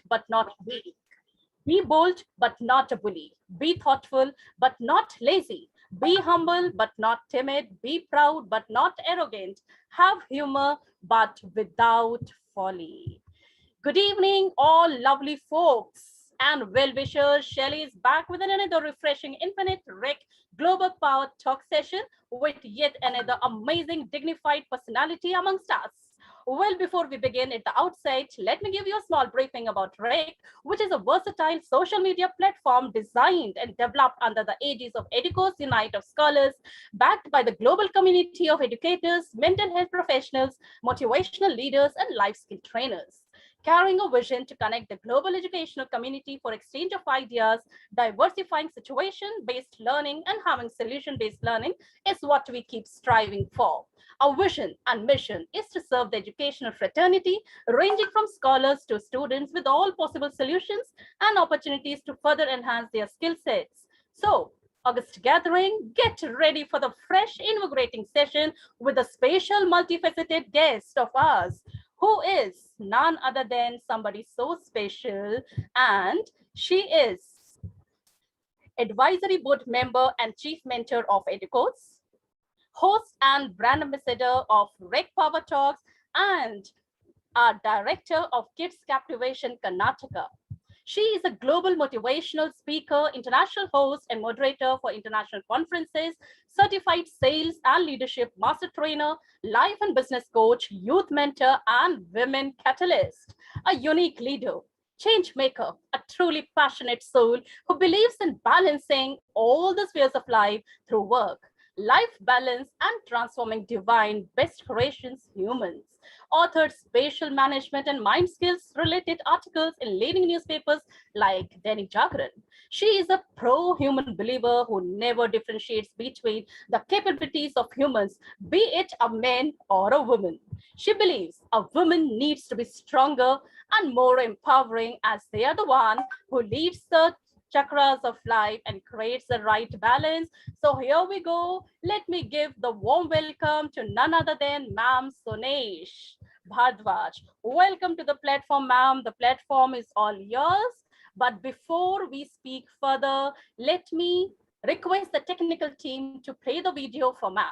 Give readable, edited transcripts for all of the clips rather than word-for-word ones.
but not weak. Be bold, but not a bully. Be thoughtful, but not lazy. Be humble, but not timid. Be proud, but not arrogant. Have humor, but without folly. Good evening, all lovely folks and well-wishers. Shelley is back with another refreshing Infinite Rec Global Power Talk session with yet another amazing, dignified personality amongst us. Well, before we begin at the outset, let me give you a small briefing about REC, which is a versatile social media platform designed and developed under the aegis of Educos Unite of Scholars, backed by the global community of educators, mental health professionals, motivational leaders, and life skill trainers. Carrying a vision to connect the global educational community for exchange of ideas, diversifying situation-based learning, and having solution-based learning is what we keep striving for. Our vision and mission is to serve the educational fraternity, ranging from scholars to students with all possible solutions and opportunities to further enhance their skill sets. So, August gathering, get ready for the fresh, invigorating session with a special, multifaceted guest of ours, who is none other than somebody so special, and she is advisory board member and chief mentor of Educos, host and brand ambassador of Rec Power Talks, and our director of Kids Captivation Karnataka. She is a global motivational speaker, international host, and moderator for international conferences, certified sales and leadership master trainer, life and business coach, youth mentor, and women catalyst. A unique leader, change maker, a truly passionate soul who believes in balancing all the spheres of life through work, life balance, and transforming divine best creations humans. Authored spatial management and mind skills related articles in leading newspapers like Dainik Jagran. She is a pro-human believer who never differentiates between the capabilities of humans, be it a man or a woman. She believes a woman needs to be stronger and more empowering, as they are the one who leads the chakras of life and creates the right balance. So here we go. Let me give the warm welcome to none other than Ma'am Sonesh Bhardwaj. Welcome to the platform, ma'am. The platform is all yours. But before we speak further, let me request the technical team to play the video for ma'am.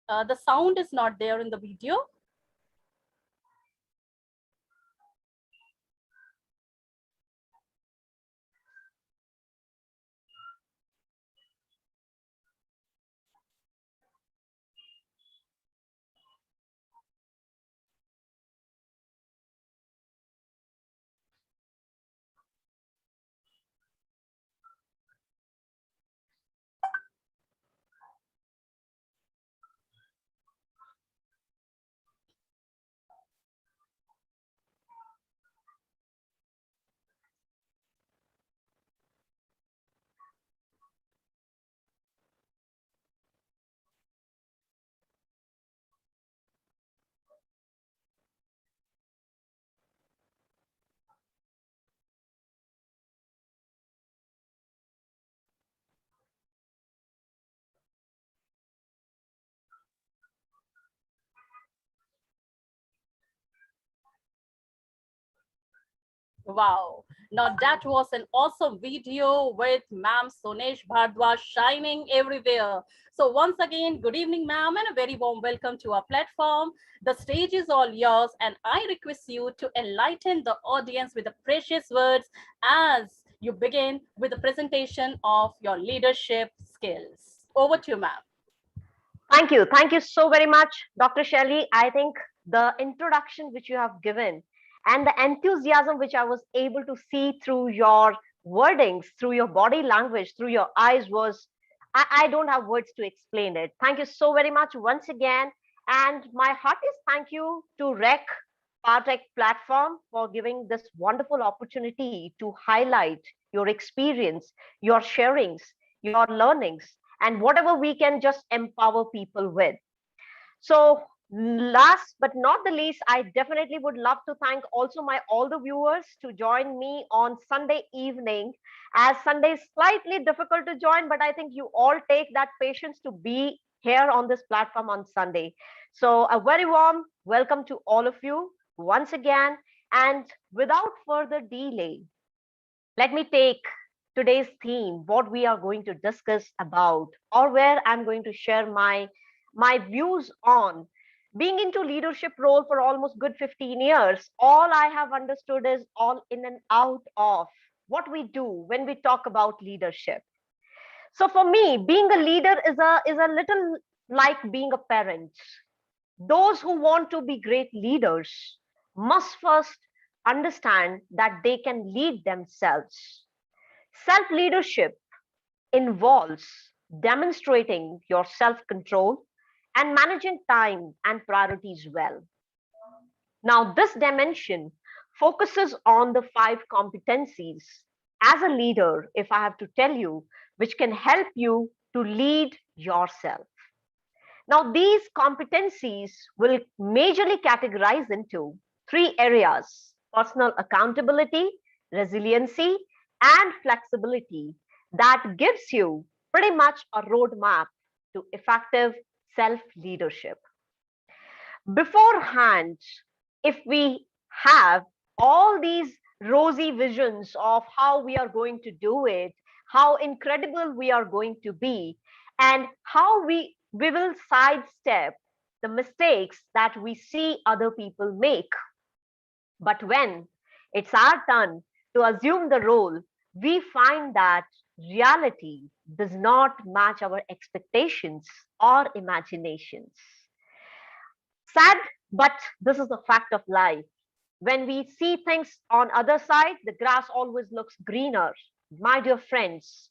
The sound is not there in the video. Wow. Now that was an awesome video with Ma'am Sonesh Bhardwaj shining everywhere. So once again, good evening, ma'am, and a very warm welcome to our platform. The stage is all yours, and I request you to enlighten the audience with the precious words as you begin with the presentation of your leadership skills. Over to you, ma'am. Thank you. Thank you so very much, Dr. Shelley. I think the introduction which you have given and the enthusiasm which I was able to see through your wordings, through your body language, through your eyes was, I don't have words to explain it. Thank you so very much once again. And my heartiest thank you to REC Partech platform for giving this wonderful opportunity to highlight your experience, your sharings, your learnings, and whatever we can just empower people with. So Last but not the least, I definitely would love to thank also my all the viewers to join me on Sunday evening. As Sunday is slightly difficult to join, but I think you all take that patience to be here on this platform on Sunday. So a very warm welcome to all of you once again. And without further delay, let me take today's theme, what we are going to discuss about, or where I'm going to share my views on. Being into leadership role for almost good 15 years, all I have understood is all in and out of what we do when we talk about leadership. So for me, being a leader is a little like being a parent. Those who want to be great leaders must first understand that they can lead themselves. Self leadership involves demonstrating your self control and managing time and priorities well. Now, this dimension focuses on the five competencies as a leader, if I have to tell you, which can help you to lead yourself. Now, these competencies will majorly categorize into three areas: personal accountability, resiliency, and flexibility that gives you pretty much a roadmap to effective self leadership. Beforehand, if we have all these rosy visions of how we are going to do it, how incredible we are going to be, and how we will sidestep the mistakes that we see other people make. But when it's our turn to assume the role, we find that reality does not match our expectations or imaginations. Sad, but this is the fact of life. When we see things on other side, the grass always looks greener. My dear friends,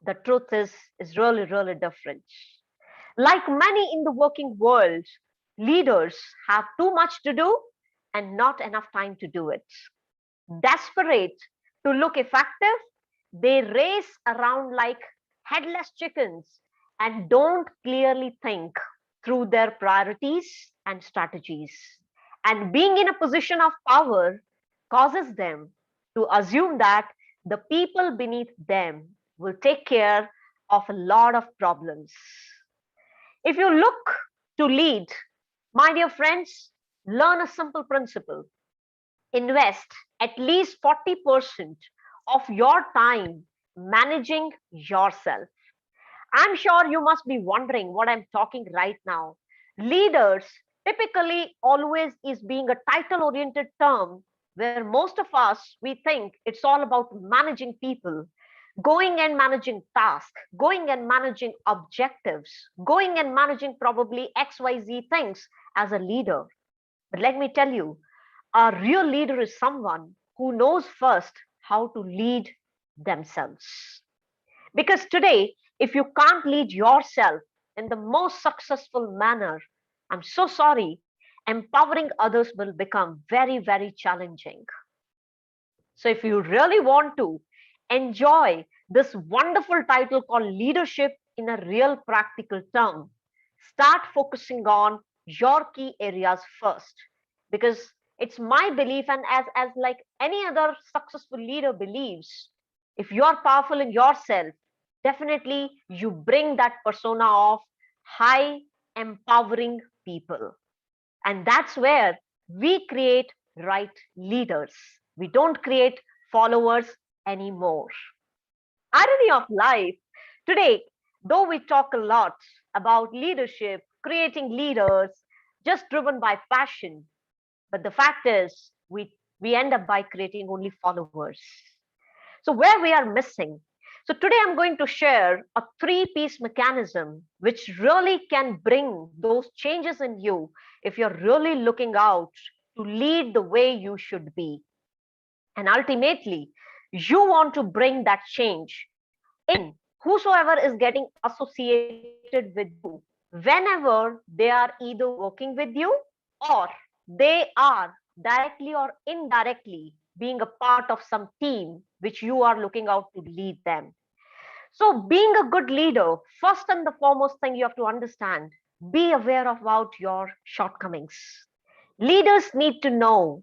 the truth is really, really different. Like many in the working world, leaders have too much to do and not enough time to do it. Desperate to look effective, they race around like headless chickens and don't clearly think through their priorities and strategies. And being in a position of power causes them to assume that the people beneath them will take care of a lot of problems. If you look to lead, my dear friends, learn a simple principle: invest at least 40% of your time managing yourself. I'm sure you must be wondering what I'm talking right now. Leaders typically always is being a title oriented term where most of us we think it's all about managing people, going and managing tasks, going and managing objectives, going and managing probably XYZ things as a leader. But let me tell you, a real leader is someone who knows first how to lead themselves. Because today, if you can't lead yourself in the most successful manner, I'm so sorry, empowering others will become very, very challenging. So, if you really want to enjoy this wonderful title called leadership in a real practical term, start focusing on your key areas first. Because it's my belief, and as like any other successful leader believes, if you are powerful in yourself, definitely you bring that persona of high empowering people. And that's where we create right leaders. We don't create followers anymore. Irony of life, today, though we talk a lot about leadership, creating leaders just driven by passion, but the fact is we end up by creating only followers. So where we are missing. So today I'm going to share a three-piece mechanism which really can bring those changes in you if you're really looking out to lead the way you should be. And ultimately, you want to bring that change in whosoever is getting associated with you whenever they are either working with you or they are directly or indirectly being a part of some team which you are looking out to lead them. So, being a good leader, first and the foremost thing you have to understand, Be aware about your shortcomings. Leaders need to know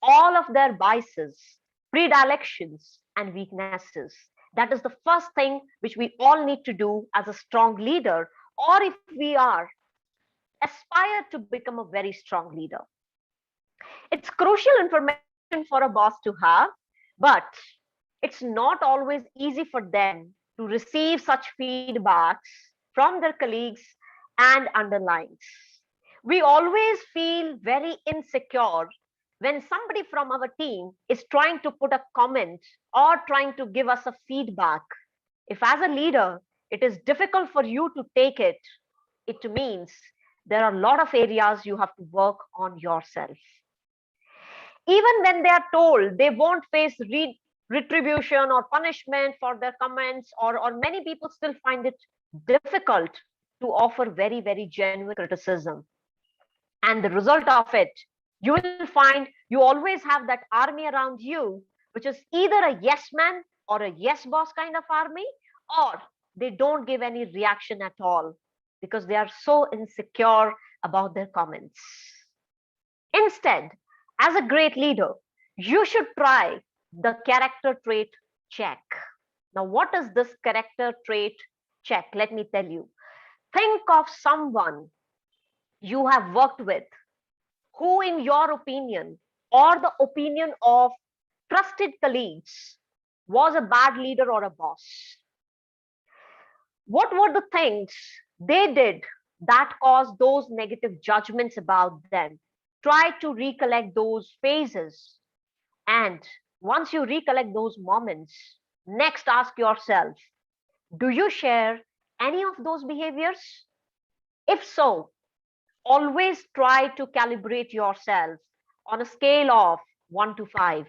all of their biases, predilections, and weaknesses. That is the first thing which we all need to do as a strong leader, or if we are aspire to become a very strong leader. It's crucial information for a boss to have, but it's not always easy for them to receive such feedbacks from their colleagues and underlines. We always feel very insecure when somebody from our team is trying to put a comment or trying to give us a feedback. If, as a leader, it is difficult for you to take it, it means there are a lot of areas you have to work on yourself. Even when they are told they won't face retribution or punishment for their comments, or many people still find it difficult to offer very, very genuine criticism. And the result of it, you will find you always have that army around you, which is either a yes man or a yes boss kind of army, or they don't give any reaction at all because they are so insecure about their comments. Instead, as a great leader, you should try the character trait check. Now, what is this character trait check? Let me tell you. Think of someone you have worked with who, in your opinion, or the opinion of trusted colleagues, was a bad leader or a boss. What were the things they did that caused those negative judgments about them? Try to recollect those phases. And once you recollect those moments, next ask yourself, do you share any of those behaviors? If so, always try to calibrate yourself on a scale of 1 to 5,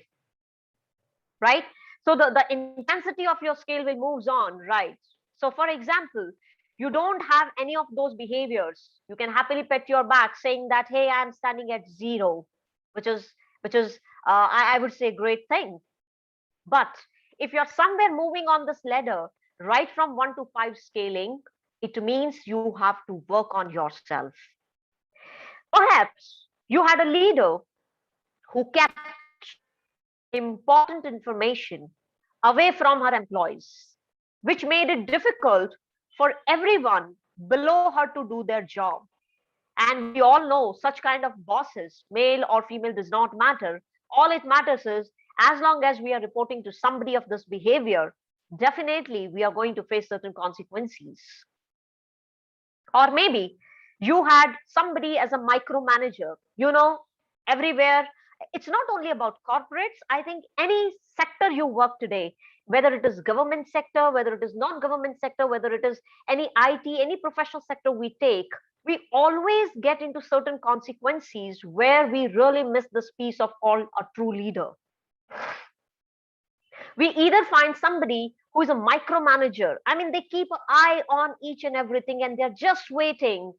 right? So the intensity of your scale will moves on, right? So for example, you don't have any of those behaviors, you can happily pat your back saying that, hey, I'm standing at 0, which is I would say great thing. But if you're somewhere moving on this ladder, right from 1 to 5 scaling, it means you have to work on yourself. Perhaps you had a leader who kept important information away from her employees, which made it difficult for everyone below her to do their job. And we all know such kind of bosses, male or female, does not matter. All it matters is as long as we are reporting to somebody of this behavior, definitely we are going to face certain consequences. Or maybe you had somebody as a micromanager, everywhere. It's not only about corporates. I think any sector you work today, whether it is government sector, whether it is non-government sector, whether it is any IT, any professional sector we take, we always get into certain consequences where we really miss this piece of called a true leader. We either find somebody who is a micromanager. I mean, they keep an eye on each and everything, and they're just waiting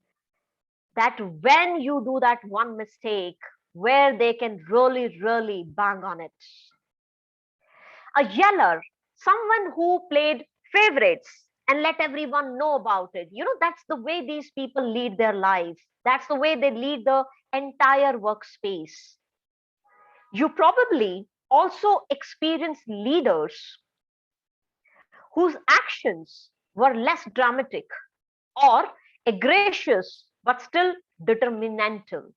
that when you do that one mistake where they can really, really bang on it. A yeller, someone who played favorites and let everyone know about it. That's the way these people lead their life. That's the way they lead the entire workspace. You probably also experience leaders whose actions were less dramatic or egregious but still determinantal.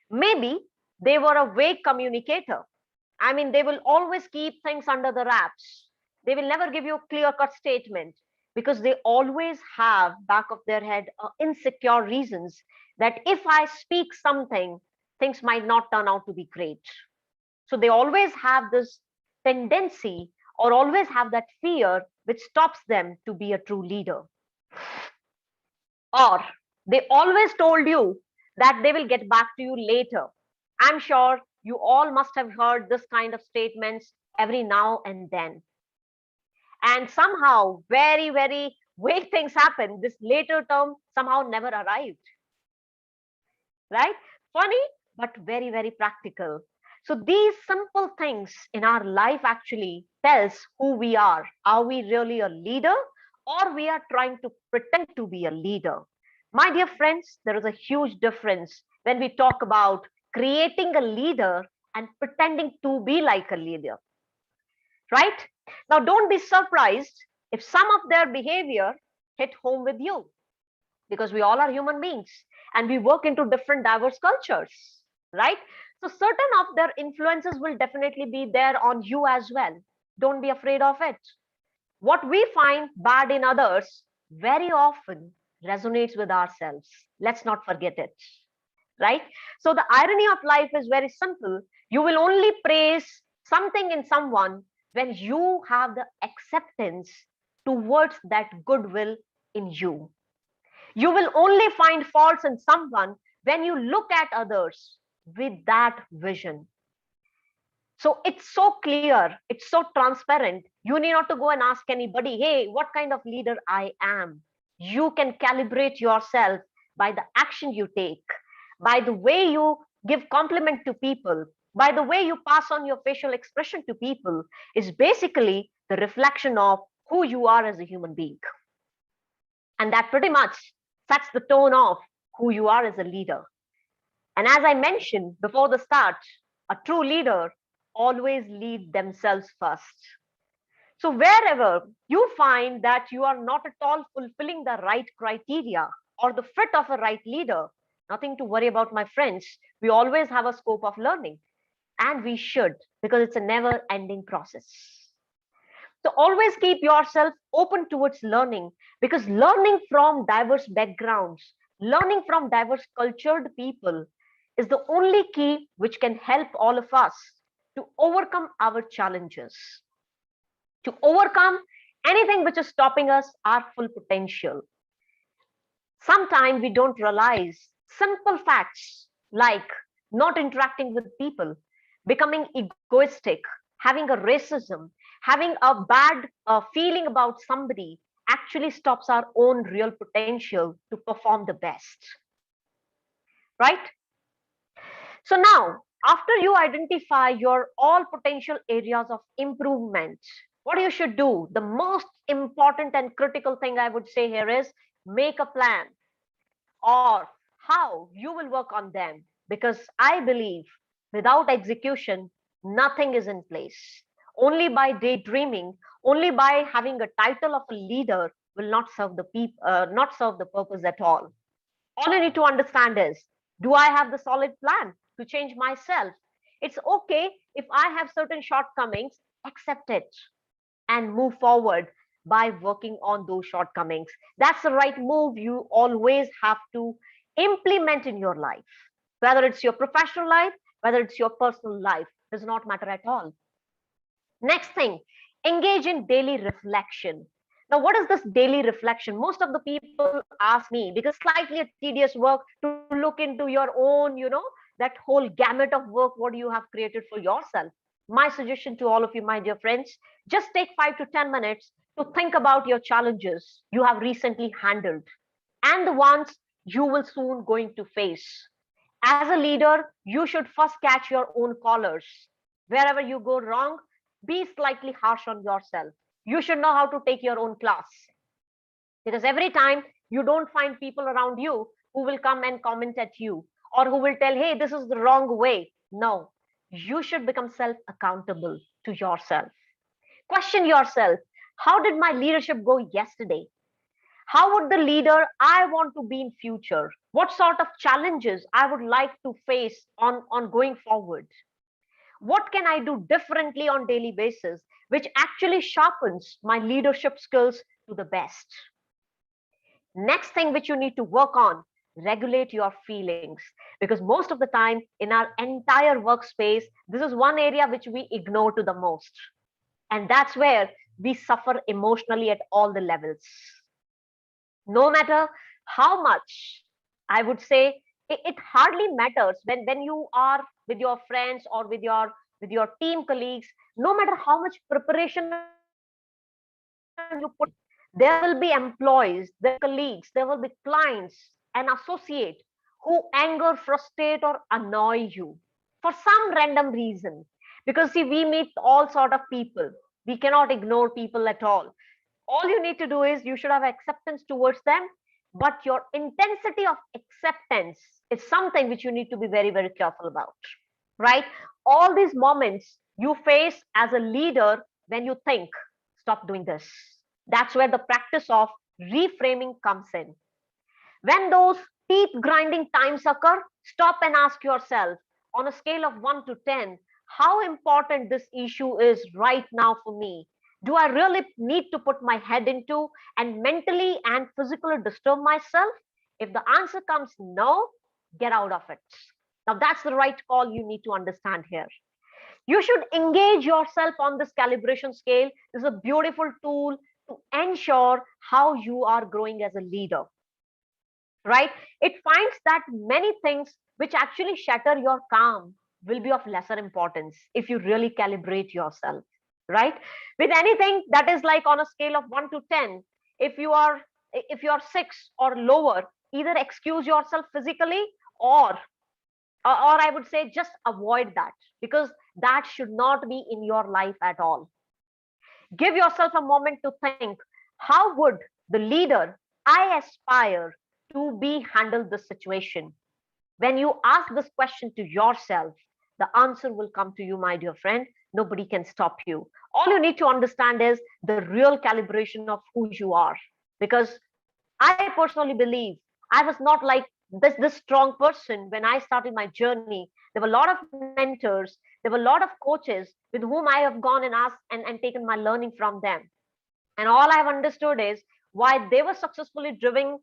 Maybe they were a vague communicator. I mean, they will always keep things under the wraps. They will never give you a clear cut statement because they always have back of their head insecure reasons that if I speak something, things might not turn out to be great. So they always have this tendency or always have that fear which stops them to be a true leader. Or they always told you that they will get back to you later. I'm sure you all must have heard this kind of statements every now and then. And somehow, very, very vague things happen. This later term somehow never arrived. Right? Funny, but very, very practical. So these simple things in our life actually tells who we are. Are we really a leader, or we are trying to pretend to be a leader? My dear friends, there is a huge difference when we talk about creating a leader and pretending to be like a leader, right? Now, don't be surprised if some of their behavior hit home with you, because we all are human beings and we work into different diverse cultures, right? So certain of their influences will definitely be there on you as well. Don't be afraid of it. What we find bad in others very often resonates with ourselves. Let's not forget it, right? So the irony of life is very simple. You will only praise something in someone when you have the acceptance towards that goodwill in you. You will only find faults in someone when you look at others with that vision. So it's so clear, it's so transparent. You need not to go and ask anybody, hey, what kind of leader I am. You can calibrate yourself by the action you take, by the way you give compliment to people, by the way you pass on your facial expression to people, is basically the reflection of who you are as a human being. And that pretty much sets the tone of who you are as a leader. And as I mentioned before the start, a true leader always lead themselves first. So wherever you find that you are not at all fulfilling the right criteria or the fit of a right leader, nothing to worry about, my friends. We always have a scope of learning, and we should, because it's a never ending process. So always keep yourself open towards learning, because learning from diverse backgrounds, learning from diverse cultured people is the only key which can help all of us to overcome our challenges, to overcome anything which is stopping us our full potential. Sometimes we don't realize simple facts like not interacting with people, becoming egoistic, having a racism, having a bad feeling about somebody actually stops our own real potential to perform the best, right? So now, after you identify your all potential areas of improvement, what you should do, the most important and critical thing I would say here is make a plan or how you will work on them. Because I believe without execution, nothing is in place. Only by daydreaming, only by having a title of a leader will not serve the not serve the purpose at all. All you need to understand is, do I have the solid plan to change myself? It's okay if I have certain shortcomings, accept it and move forward by working on those shortcomings. That's the right move you always have to implement in your life. Whether it's your professional life, whether it's your personal life, does not matter at all. Next thing, engage in daily reflection. Now, what is this daily reflection? Most of the people ask me, because slightly a tedious work to look into your own, that whole gamut of work, what you have created for yourself. My suggestion to all of you, my dear friends, just take 5 to 10 minutes to think about your challenges you have recently handled and the ones you will soon going to face. As a leader, you should first catch your own collars. Wherever you go wrong, be slightly harsh on yourself. You should know how to take your own class, because every time you don't find people around you who will come and comment at you or who will tell, hey, this is the wrong way. No, you should become self accountable to yourself. Question yourself, how did my leadership go yesterday? How would the leader I want to be in future? What sort of challenges I would like to face on going forward? What can I do differently on daily basis which actually sharpens my leadership skills to the best? Next thing which you need to work on, regulate your feelings, because most of the time in our entire workspace, this is one area which we ignore to the most, and that's where we suffer emotionally at all the levels. No matter how much, I would say, it hardly matters when you are with your friends or with your team colleagues. No matter how much preparation you put in, there will be employees, there will be colleagues, there will be clients and associate who anger, frustrate, or annoy you for some random reason. Because see, we meet all sort of people, we cannot ignore people at all. All you need to do is you should have acceptance towards them. but your intensity of acceptance is something which you need to be very, very careful about, right? All these moments you face as a leader when you think, stop doing this. That's where the practice of reframing comes in. When those teeth grinding times occur, stop and ask yourself, on a scale of 1 to 10, how important this issue is right now for me. Do I really need to put my head into and mentally and physically disturb myself? If the answer comes no, get out of it. Now, that's the right call you need to understand here. You should engage yourself on this calibration scale. This is a beautiful tool to ensure how you are growing as a leader, right? It finds that many things which actually shatter your calm will be of lesser importance if you really calibrate yourself, right? With anything that is like on a scale of 1 to 10, if you are, if you are 6 or lower, either excuse yourself physically, or I would say just avoid that, because that should not be in your life at all. Give yourself a moment to think, how would the leader I aspire to be handle this situation? When you ask this question to yourself, the answer will come to you, my dear friend. Nobody can stop you. All you need to understand is the real calibration of who you are. Because I personally believe I was not like this strong person when I started my journey. There were a lot of mentors, there were a lot of coaches with whom I have gone and asked and taken my learning from them. And all I've understood is why they were successfully driving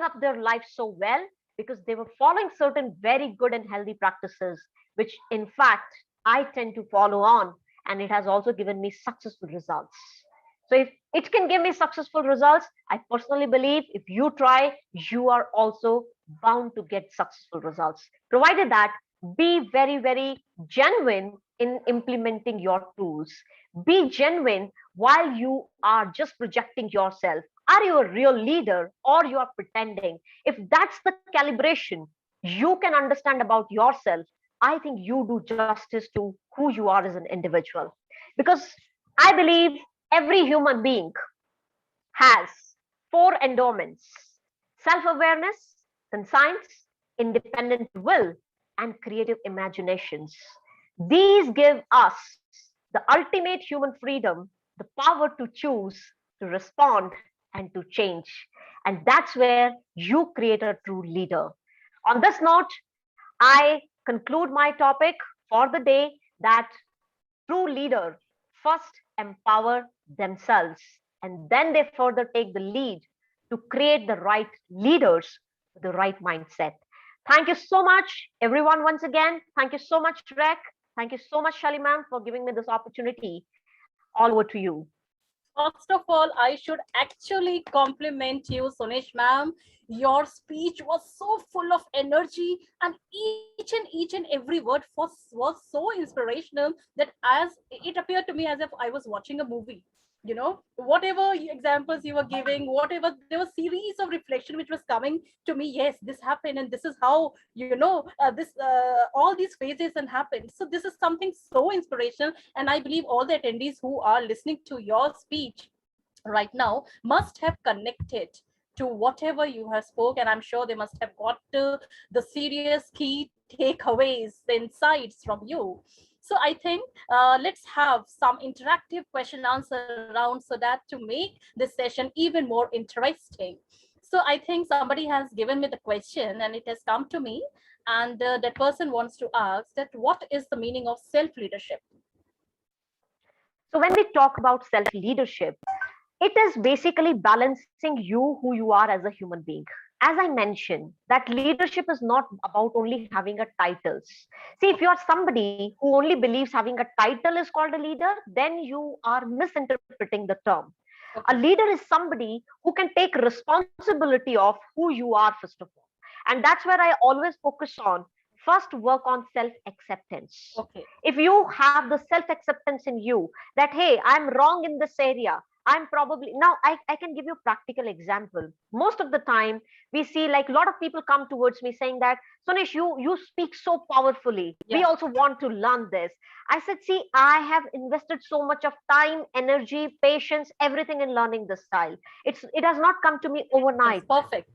up their life so well, because they were following certain very good and healthy practices, which in fact I tend to follow on. And it has also given me successful results. So if it can give me successful results, I personally believe if you try, you are also bound to get successful results. Provided that be very, very genuine in implementing your tools. Be genuine while you are just projecting yourself. Are you a real leader or you are pretending? If that's the calibration you can understand about yourself, I think you do justice to who you are as an individual. Because I believe every human being has four endowments: self awareness, conscience, independent will, and creative imaginations. These give us the ultimate human freedom, the power to choose, to respond, and to change. And that's where you create a true leader. On this note, I conclude my topic for the day that true leader first empower themselves, and then they further take the lead to create the right leaders with the right mindset. Thank you so much, everyone, once again. Thank you so much, Rek. Thank you so much, Shali ma'am, for giving me this opportunity. All over to you. First of all, I should actually compliment you, Sonesh ma'am. Your speech was so full of energy, and each and every word was so inspirational that as it appeared to me as if I was watching a movie. Whatever examples you were giving, whatever, there was series of reflection which was coming to me. Yes, this happened, and this is how this all these phases and happened. So this is something so inspirational, and I believe all the attendees who are listening to your speech right now must have connected to whatever you have spoke, and I'm sure they must have got the serious key takeaways, the insights from you. So I think let's have some interactive question answer round so that to make this session even more interesting. So I think somebody has given me the question and it has come to me, and that person wants to ask that what is the meaning of self leadership? So, when we talk about self leadership, it is basically balancing you who you are as a human being. As I mentioned, that leadership is not about only having a titles. See, if you are somebody who only believes having a title is called a leader, then you are misinterpreting the term. A Okay. leader is somebody who can take responsibility of who you are, first of all. And that's where I always focus on first work on self acceptance. Okay. If you have the self acceptance in you that, hey, I'm wrong in this area, I'm probably now I can give you a practical example. Most of the time we see like a lot of people come towards me saying that, Sonesh, you speak so powerfully. We Yeah, also want to learn this. I said, see, I have invested so much of time, energy, patience, everything in learning this style. It has not come to me yes, overnight, perfect.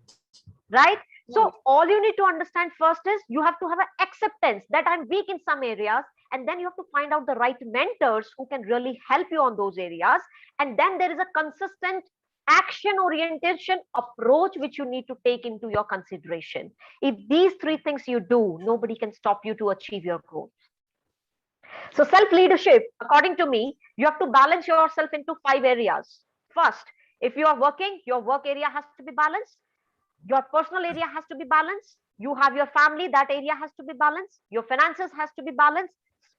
right? Right. So all you need to understand first is you have to have an acceptance that I'm weak in some areas, and then you have to find out the right mentors who can really help you on those areas. And then there is a consistent action orientation approach which you need to take into your consideration. If these three things you do, nobody can stop you to achieve your goals. So self leadership, according to me, you have to balance yourself into 5 areas. First, if you are working, your work area has to be balanced, your personal area has to be balanced, you have your family, that area has to be balanced, your finances has to be balanced.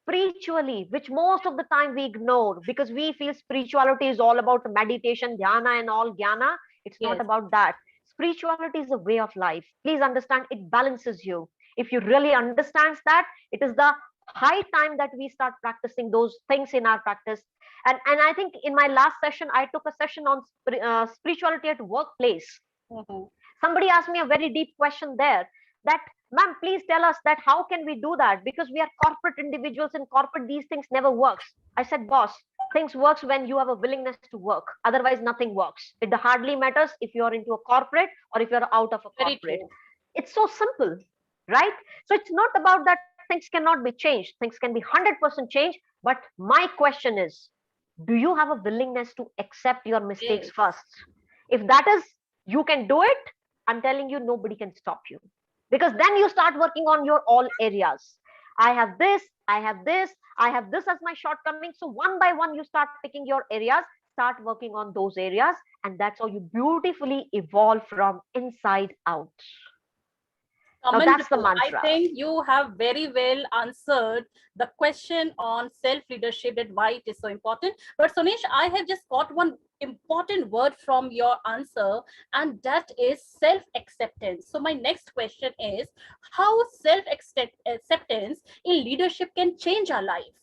Spiritually, which most of the time we ignore because we feel spirituality is all about meditation, dhyana and all jnana. It's not Yes, about that. Spirituality is a way of life. Please understand, it balances you. If you really understands that, it is the high time that we start practicing those things in our practice. And I think in my last session I took a session on spirituality at workplace. mhm. Somebody asked me a very deep question there, that, ma'am, please tell us that how can we do that, because we are corporate individuals, in corporate these things never works. I said, boss, things works when you have a willingness to work, otherwise nothing works. It hardly matters if you're into a corporate or if you're out of a Very corporate. true. It's so simple, right? So it's not about that things cannot be changed, things can be 100% changed. But my question is, do you have a willingness to accept your mistakes Yes. first? If that is, you can do it, I'm telling you, nobody can stop you, because then you start working on your all areas. I have this, I have this, I have this as my shortcoming. So one by one, you start picking your areas, start working on those areas, and that's how you beautifully evolve from inside out. Now that's the Commendable. I mantra. think you have very well answered the question on self-leadership and why it is so important. But Sonesh, I have just got one important word from your answer, and that is self-acceptance. So my next question is how self-acceptance in leadership can change our life.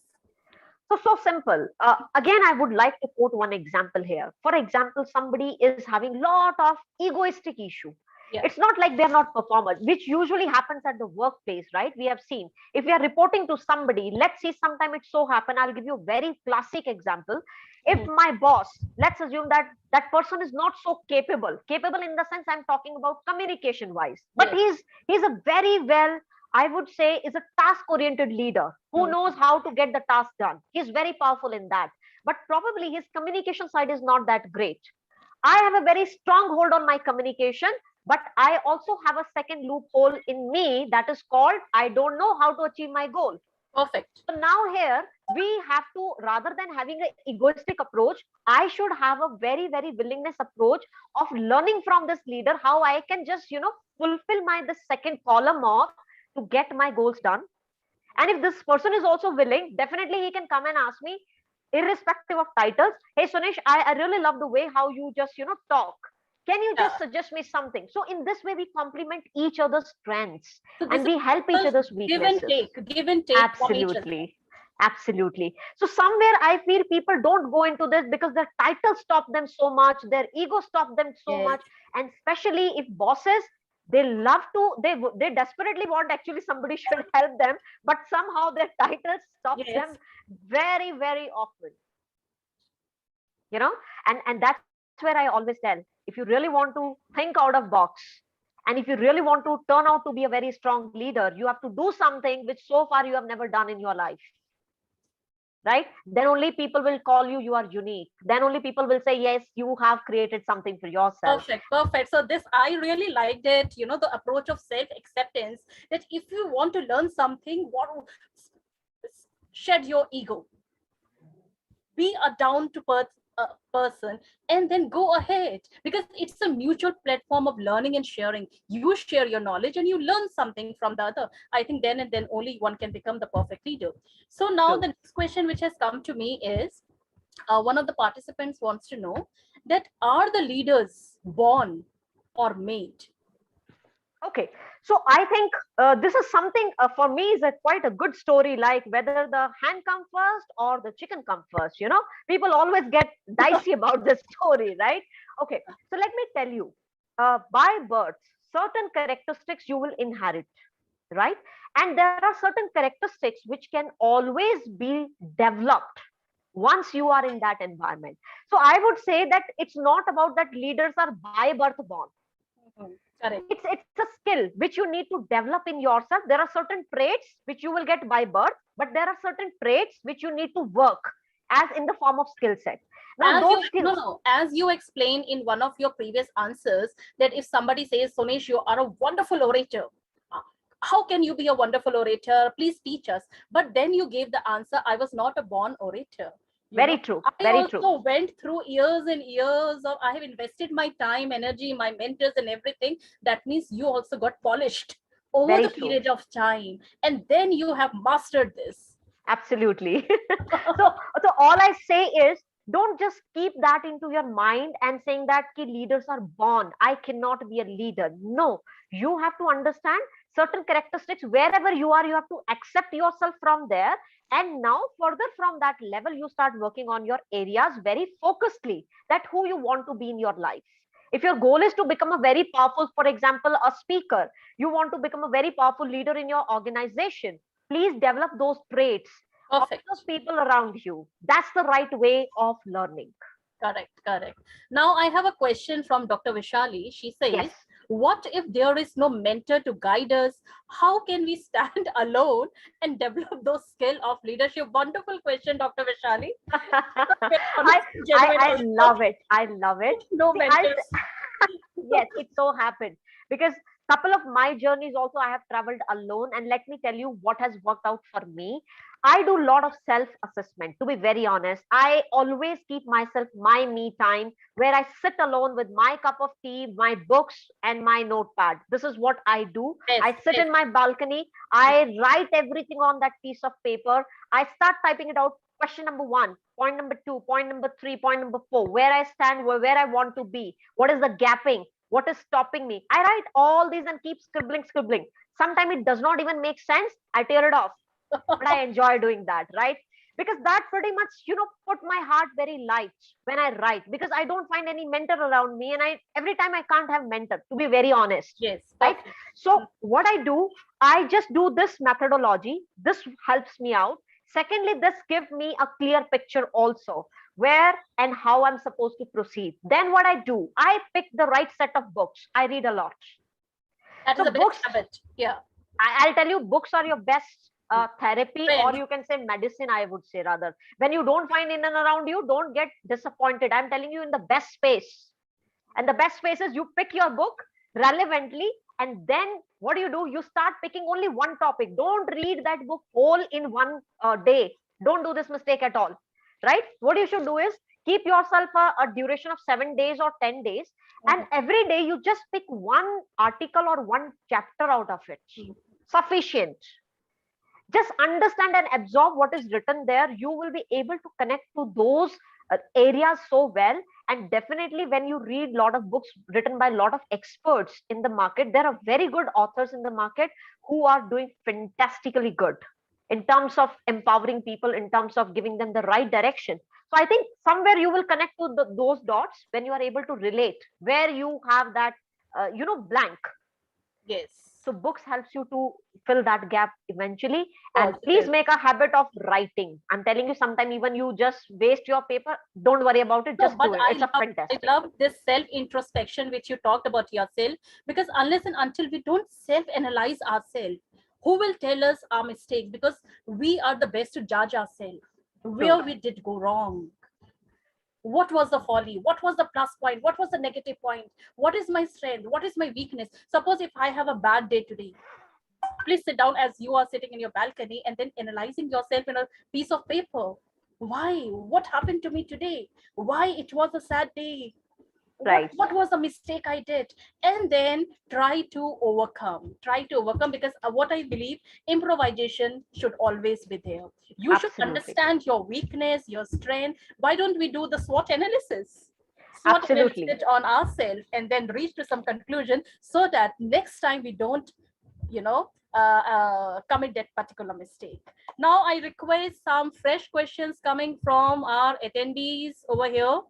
So simple. Again, I would like to quote one example here. For example, somebody is having lot of egoistic issue. Yeah. It's not like they're not performers, which usually happens at the workplace, right? We have seen, if we are reporting to somebody, let's see, sometime it so happen. I'll give you a very classic example. If Mhm. my boss, let's assume that that person is not so capable in the sense I'm talking about communication wise, but Yes. he's a very well, I would say, is a task oriented leader who Mhm. knows how to get the task done. He's very powerful in that. But probably his communication side is not that great. I have a very strong hold on my communication, but I also have a second loophole in me that is called I don't know how to achieve my goal. Perfect. So now here we have to, rather than having an egoistic approach, I should have a very, very willingness approach of learning from this leader how I can just, fulfill my the second column of to get my goals done. And if this person is also willing, definitely he can come and ask me, irrespective of titles, hey Sunesh, I really love the way how you just, talk. Can you Yeah. just suggest me something? So in this way, we complement each other's strengths So this and is we help each a other's weaknesses. give and take from each other. Absolutely. Absolutely. So somewhere I feel people don't go into this because their titles stop them so much, their ego stop them so Yes. much, and especially if bosses, they love to, they desperately want actually somebody should help them, but somehow their titles stops Yes. them very, very often. You know, and that's where I always tell, if you really want to think out of box, and if you really want to turn out to be a very strong leader, you have to do something which so far you have never done in your life, right? Then only people will call you, you are unique. Then only people will say, yes, you have created something for yourself. Perfect, perfect. So this, I really liked it, the approach of self-acceptance, that if you want to learn something, shed your ego, be a down to earth person, and then go ahead, because it's a mutual platform of learning and sharing. You share your knowledge and you learn something from the other. I think then and then only one can become the perfect leader. So now the True. next question which has come to me is, one of the participants wants to know that are the leaders born or made? Okay, so I think this is something for me is a quite a good story. Like whether the hen come first or the chicken come first. You know, people always get dicey about this story, right? Okay, so let me tell you, by birth, certain characteristics you will inherit, right? And there are certain characteristics which can always be developed once you are in that environment. So I would say that it's not about that leaders are by birth born. Mhm. Correct. It's a skill which you need to develop in yourself. There are certain traits which you will get by birth, but there are certain traits which you need to work as in the form of skill set. Now As you those no skills. no as you explained in one of your previous answers, that if somebody says, Sonesh, you are a wonderful orator, uh, how can you be a wonderful orator, please teach us. But then you gave the answer, I was not a born orator. you Very know true, I very true. also went through years and years of, I have invested my time, energy, my mentors and everything. That means you also got polished over Very the true. period of time, and then you have mastered this. Absolutely. so so all I say is, don't just keep that into your mind and saying that ki leaders are born, I cannot be a leader. No, you have to understand certain characteristics. Wherever you are, you have to accept yourself from there, and now further from that level you start working on your areas very focusedly, that who you want to be in your life. If your goal is to become a very powerful, for example, a speaker, you want to become a very powerful leader in your organization, please develop those traits of those Perfect. people around you. That's the right way of learning. Correct, correct. Now I have a question from Dr. Vishali. She Yes. says, what if there is no mentor to guide us? How can we stand alone and develop those skill of leadership? Wonderful question, Dr. Vishali. Very honest, genuine I also. love it. I love it. No See, I'll mentors. yes, it so happened because couple of my journeys also I have traveled alone, and let me tell you what has worked out for me. I do a lot of self assessment. To be very honest, I always keep myself my me time where I sit alone with my cup of tea, my books, and my notepad. This is what I do. Yes, I sit yes. in my balcony, I write everything on that piece of paper, I start typing it out. Question number one, point number two, point number three, point number four, where I stand, where I want to be, what is the gapping, what is stopping me. I write all these and keep scribbling, scribbling. Sometimes it does not even make sense. I tear it off, but I enjoy doing that, right? Because that pretty much, put my heart very light when I write, because I don't find any mentor around me, and I every time I can't have mentor, to be very honest, Yes, right? perfect. So what I do, I just do this methodology. This helps me out. Secondly, this gives me a clear picture also where and how I'm supposed to proceed. Then what I do, I pick the right set of books. I read a lot. That is So the best books, habit. Yeah. I'll tell you, books are your best therapy, or Friend. you can say medicine, I would say rather. When you don't find in and around you, don't get disappointed. I'm telling you, in the best space. And the best space is you pick your book relevantly, and then what do? You start picking only one topic. Don't read that book whole in one day. Don't do this mistake at all, right? What you should do is keep yourself a duration of 7 days or 10 days, and Mhm. every day you just pick one article or one chapter out of it. Sufficient. Just understand and absorb what is written there. You will be able to connect to those areas so well. And definitely when you read a lot of books written by a lot of experts in the market, there are very good authors in the market who are doing fantastically good in terms of empowering people, in terms of giving them the right direction. So I think somewhere you will connect to those dots when you are able to relate where you have that blank. Yes. So books helps you to fill that gap eventually. And please Positive. make a habit of writing. I'm telling you, sometime even you just waste your paper, don't worry about it, No, just but do it. I It's a love I fantastic. love this self introspection which you talked about yourself, because unless and until we don't self analyze ourselves, who will tell us our mistakes? Because we are the best to judge ourselves. True. Where we did go wrong, what was the folly, what was the plus point, what was the negative point, what is my strength, what is my weakness. Suppose if I have a bad day today, please sit down as you are sitting in your balcony and then analyzing yourself in a piece of paper. Why, what happened to me today, why it was a sad day, Right. what was the mistake I did, and then try to overcome, because what I believe, improvisation should always be there. You should Absolutely. understand your weakness, your strength. Why don't we do the SWOT analysis? what we will Absolutely. sit on ourselves and then reach to some conclusion, so that next time we don't, you know, commit that particular mistake. Now I request some fresh questions coming from our attendees over here.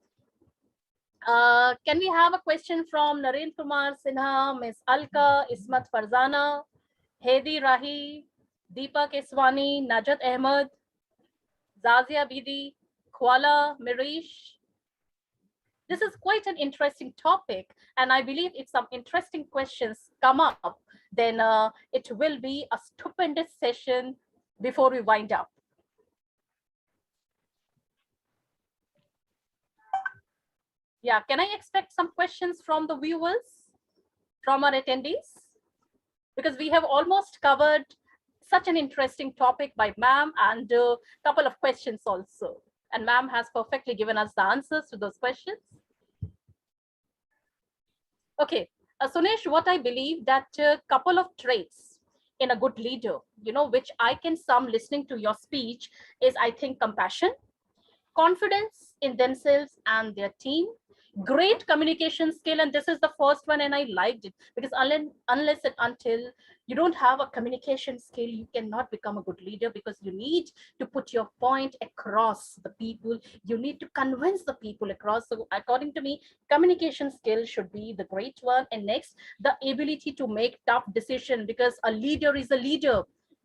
Can we have a question from Narendra Kumar Sinha, Ms. Alka, Ismat Farzana, Hedi Rahi, Deepa Keswani, Najat Ahmed, Zazia Bidi, Kuala Mirish? This is quite an interesting topic, and I believe if some interesting questions come up, then it will be a stupendous session before we wind up. Yeah, can I expect some questions from the viewers, from our attendees? Because we have almost covered such an interesting topic by ma'am, and a couple of questions also. And ma'am has perfectly given us the answers to those questions. Okay, Sonesh, what I believe that a couple of traits in a good leader, you know, which I can sum listening to your speech is, I think, compassion, confidence in themselves and their team, great communication skill. And this is the first one, and I liked it, because unless and until you don't have a communication skill, you cannot become a good leader, because you need to put your point across the people, you need to convince the people across. So according to me, communication skill should be the great one. And next, the ability to make tough decision, because a leader is a leader.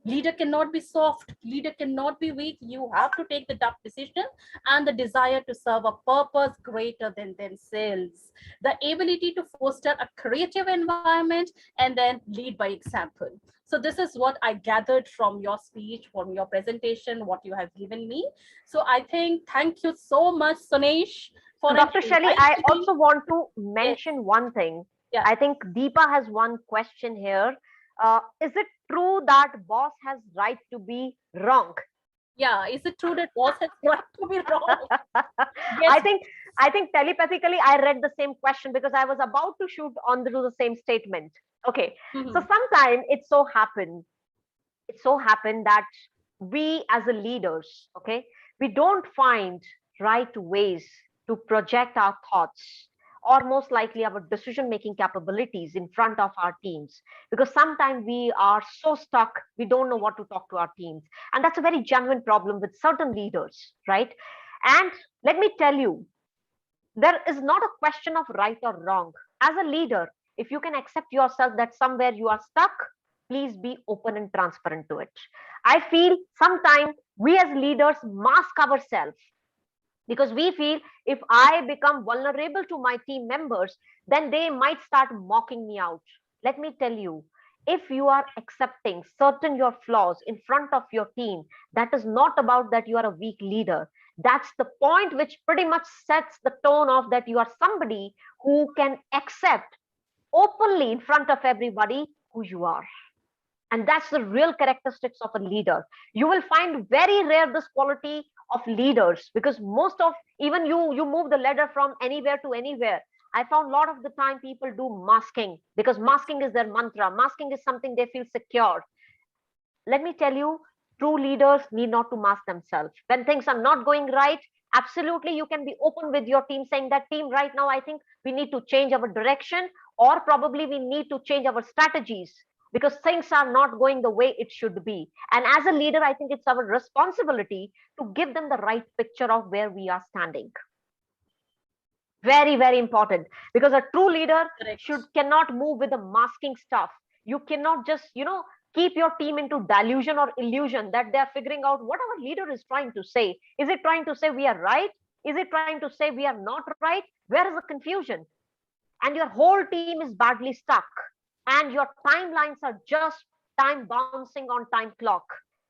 Leader cannot be soft, leader cannot be weak. You have to take the tough decision, and the desire to serve a purpose greater than themselves. The ability to foster a creative environment, and then lead by example. So this is what I gathered from your speech, from your presentation, what you have given me. So I think, thank you so much, Sonesh, for So, an Dr. Shelley, I enlightening. also want to Yes, mention one thing. yeah. I think Deepa has one question here. Is it true that boss has right to be wrong? Yeah, is it true that boss has got to be wrong? I Yes. think I think telepathically I read the same question because I was about to shoot on to the same statement. Okay, so Mhm. sometime it so happened that we as a leaders, okay, we don't find right ways to project our thoughts or most likely our decision making capabilities in front of our teams, because sometimes we are so stuck we don't know what to talk to our teams, and that's a very genuine problem with certain leaders, right? And let me tell you, there is not a question of right or wrong. As a leader, if you can accept yourself that somewhere you are stuck, please be open and transparent to it. I feel sometimes we as leaders mask ourselves because we feel if I become vulnerable to my team members, then they might start mocking me out. Let me tell you, if you are accepting certain your flaws in front of your team, that is not about that you are a weak leader. That's the point which pretty much sets the tone of that you are somebody who can accept openly in front of everybody who you are. And that's the real characteristics of a leader. You will find very rare this quality of leaders, because most of, even you move the ladder from anywhere to anywhere, I found a lot of the time people do masking because masking is their mantra, masking is something they feel secure. Let me tell you, true leaders need not to mask themselves when things are not going right. Absolutely, you can be open with your team saying that, team, right now I think we need to change our direction, or probably we need to change our strategies because things are not going the way it should be. And as a leader, I think it's our responsibility to give them the right picture of where we are standing. Very, very important, because a true leader should Correct. cannot move with the masking stuff. You cannot just, keep your team into delusion or illusion that they are figuring out what our leader is trying to say. Is it trying to say we are right? Is it trying to say we are not right? Where is the confusion? And your whole team is badly stuck, and your timelines are just time bouncing on time clock,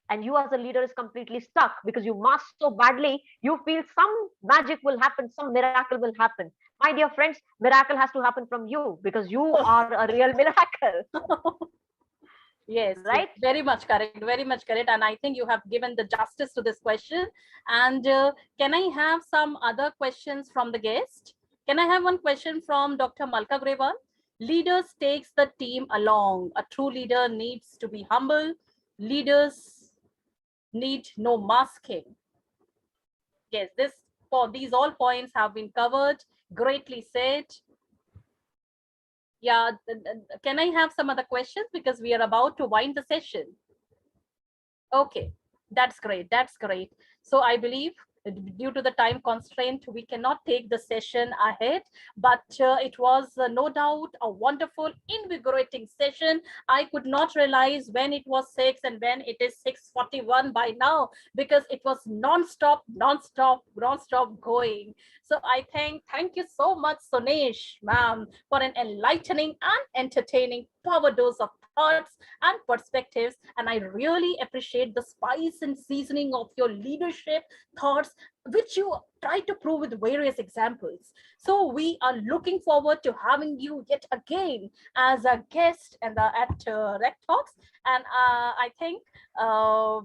and you as a leader is completely stuck because you mask so badly, you feel some magic will happen, some miracle will happen. My dear friends, miracle has to happen from you because you are a real miracle. Yes, yes, Right? very much correct, very much correct. And I think you have given the justice to this question. And can I have some other questions from the guest? Can I have one question from Dr. Malka Grewal? Leaders takes the team along. A true leader needs to be humble. Leaders need no masking. Yes, this for these all points have been covered. Greatly said. Yeah, can I have some other questions because we are about to wind the session? Okay, that's great. That's great. So I believe due to the time constraint, we cannot take the session ahead, but it was no doubt a wonderful, invigorating session. I could not realize when it was 6 and when it is 6:41 by now because it was non-stop, non-stop, non-stop going. So I thank you so much, Sonesh, ma'am, for an enlightening and entertaining power dose of thoughts and perspectives. And I really appreciate the spice and seasoning of your leadership thoughts, which you try to prove with various examples. So we are looking forward to having you yet again as a guest and at Rec Talks. And I think uh,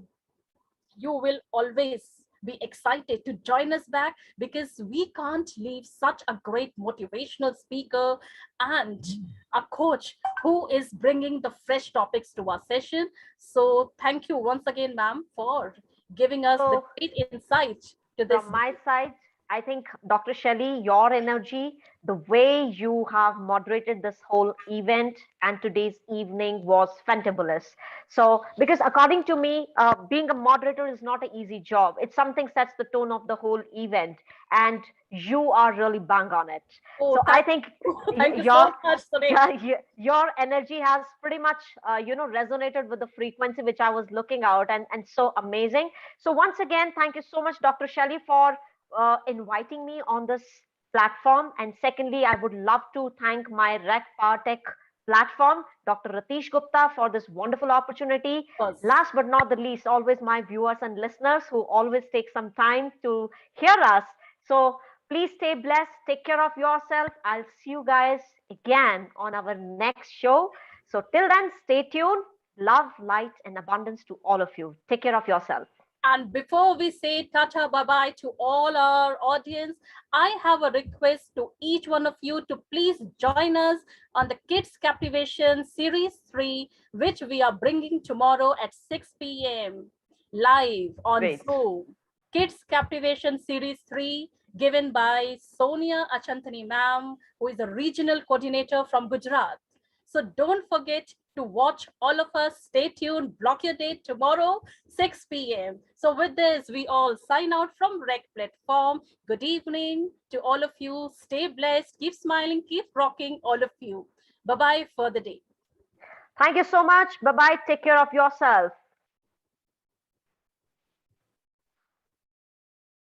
you will always be excited to join us back because we can't leave such a great motivational speaker and a coach who is bringing the fresh topics to our session. So thank you once again, ma'am, for giving us the So great insight to this from my side, I think, Dr. Shelley, your energy, the way you have moderated this whole event and today's evening was fantabulous. So, because according to me, being a moderator is not an easy job. It's something sets the tone of the whole event, and you are really bang on it. Oh, So, I thank think you. Thank you your so much, Suresh. yeah, your energy has pretty much resonated with the frequency which I was looking out, and so amazing. So once again, thank you so much, Dr. Shelley, for inviting me on this platform. And secondly, I would love to thank my Rec Partech platform, Dr. Ratish Gupta, for this wonderful opportunity. Of course. Last but not the least, always my viewers and listeners who always take some time to hear us. So please stay blessed, take care of yourself. I'll see you guys again on our next show. So till then, stay tuned. Love, light, and abundance to all of you. Take care of yourself. And before we say tata bye bye to all our audience, I have a request to each one of you to please join us on the Kids Captivation Series 3, which we are bringing tomorrow at 6 p.m. live on Great. Zoom. Kids Captivation Series 3, given by Sonia Achantani ma'am, who is a regional coordinator from Gujarat. So don't forget to watch all of us. Stay tuned. Block your date tomorrow, 6 p.m. So with this, we all sign out from Rec Platform. Good evening to all of you. Stay blessed. Keep smiling. Keep rocking, all of you. Bye-bye for the day. Thank you so much. Bye bye. Take care of yourself.